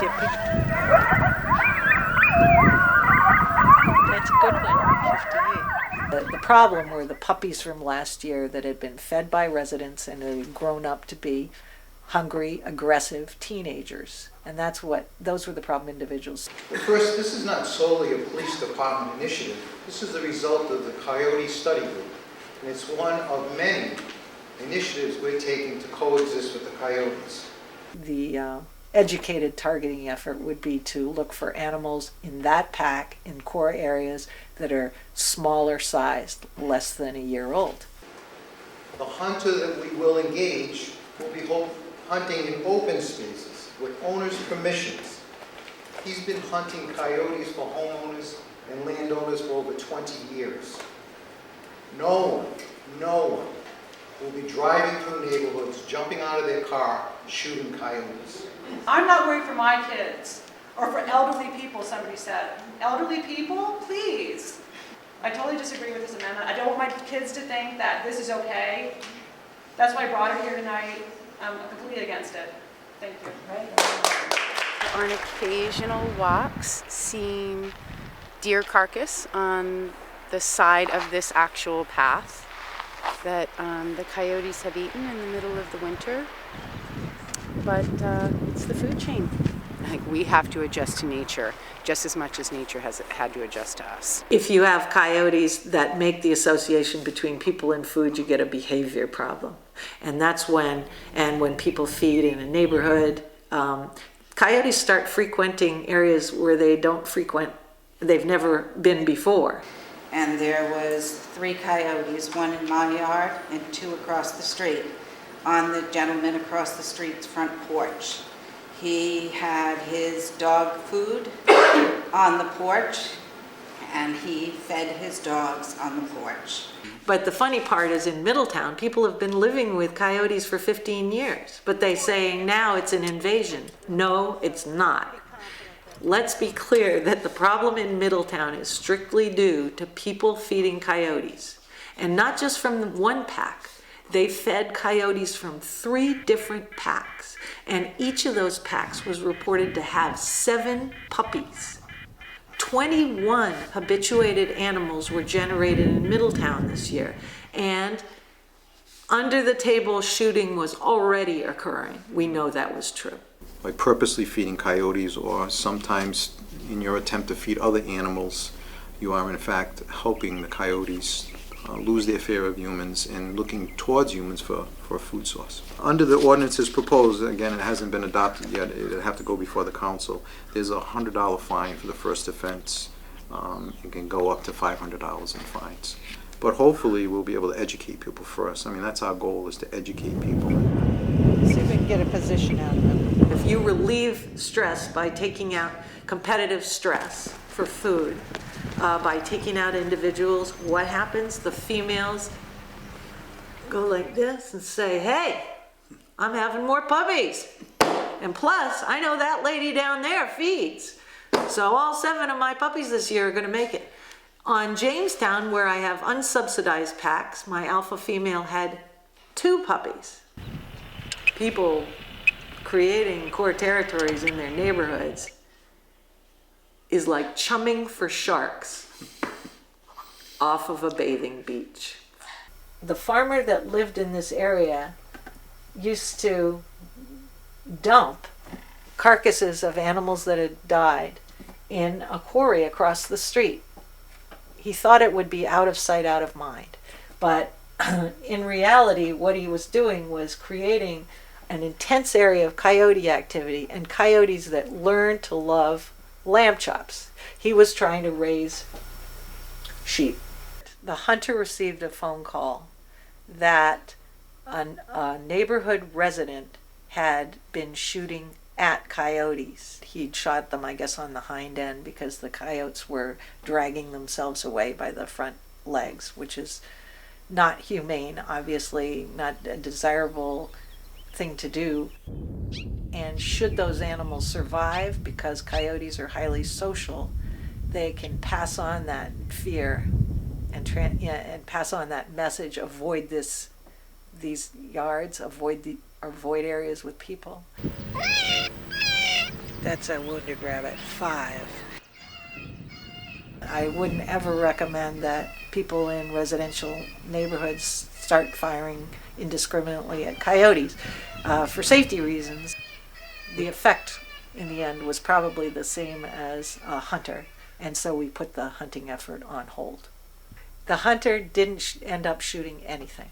Chippy. That's a good one, 58. The problem were the puppies from last year that had been fed by residents and had grown up to be hungry, aggressive teenagers. And those were the problem individuals. Well, first, this is not solely a police department initiative. This is the result of the Coyote Study Group. And it's one of many initiatives we're taking to coexist with the coyotes. The educated targeting effort would be to look for animals in that pack in core areas that are smaller sized, less than a year old. The hunter that we will engage will be hunting in open spaces with owners' permissions. He's been hunting coyotes for homeowners and landowners for over 20 years. No one will be driving through neighborhoods, jumping out of their car, shooting coyotes. I'm not worried for my kids, or for elderly people, somebody said. Elderly people, please. I totally disagree with this amendment. I don't want my kids to think that this is okay. That's why I brought it here tonight. I'm completely against it. Thank you. On occasional walks, seeing deer carcass on the side of this actual path that the coyotes have eaten in the middle of the winter. But it's the food chain. Like, we have to adjust to nature just as much as nature has had to adjust to us. If you have coyotes that make the association between people and food, you get a behavior problem. And that's when people feed in a neighborhood, coyotes start frequenting areas where they've never been before. And there was 3 coyotes, 1 in my yard and 2 across the street, on the gentleman across the street's front porch. He had his dog food on the porch, and he fed his dogs on the porch. But the funny part is, in Middletown, people have been living with coyotes for 15 years, but they say now it's an invasion. No, it's not. Let's be clear that the problem in Middletown is strictly due to people feeding coyotes, and not just from one pack. They fed coyotes from 3 different packs, and each of those packs was reported to have 7 puppies. 21 habituated animals were generated in Middletown this year, and under-the-table shooting was already occurring. We know that was true. By purposely feeding coyotes, or sometimes in your attempt to feed other animals, you are in fact helping the coyotes lose their fear of humans and looking towards humans for a food source. Under the ordinances proposed, again, it hasn't been adopted yet, it'll have to go before the council, there's a $100 fine for the first offense. It can go up to $500 in fines. But hopefully we'll be able to educate people first. I mean, that's our goal, is to educate people. See if we can get a position out of them. If you relieve stress by taking out competitive stress for food, by taking out individuals, what happens? The females go like this and say, hey, I'm having more puppies. And plus, I know that lady down there feeds. So all 7 of my puppies this year are going to make it. On Jamestown, where I have unsubsidized packs, my alpha female had 2 puppies. People creating core territories in their neighborhoods is like chumming for sharks off of a bathing beach. The farmer that lived in this area used to dump carcasses of animals that had died in a quarry across the street. He thought it would be out of sight, out of mind. But in reality, what he was doing was creating an intense area of coyote activity, and coyotes that learned to love lamb chops. He was trying to raise sheep. The hunter received a phone call that a neighborhood resident had been shooting at coyotes. He'd shot them, I guess, on the hind end because the coyotes were dragging themselves away by the front legs, which is not humane, obviously, not a desirable thing to do. And should those animals survive, because coyotes are highly social, they can pass on that fear and pass on that message: avoid these yards, avoid areas with people. That's a wounded rabbit. 5. I wouldn't ever recommend that people in residential neighborhoods start firing indiscriminately at coyotes for safety reasons. The effect in the end was probably the same as a hunter, and so we put the hunting effort on hold. The hunter didn't end up shooting anything.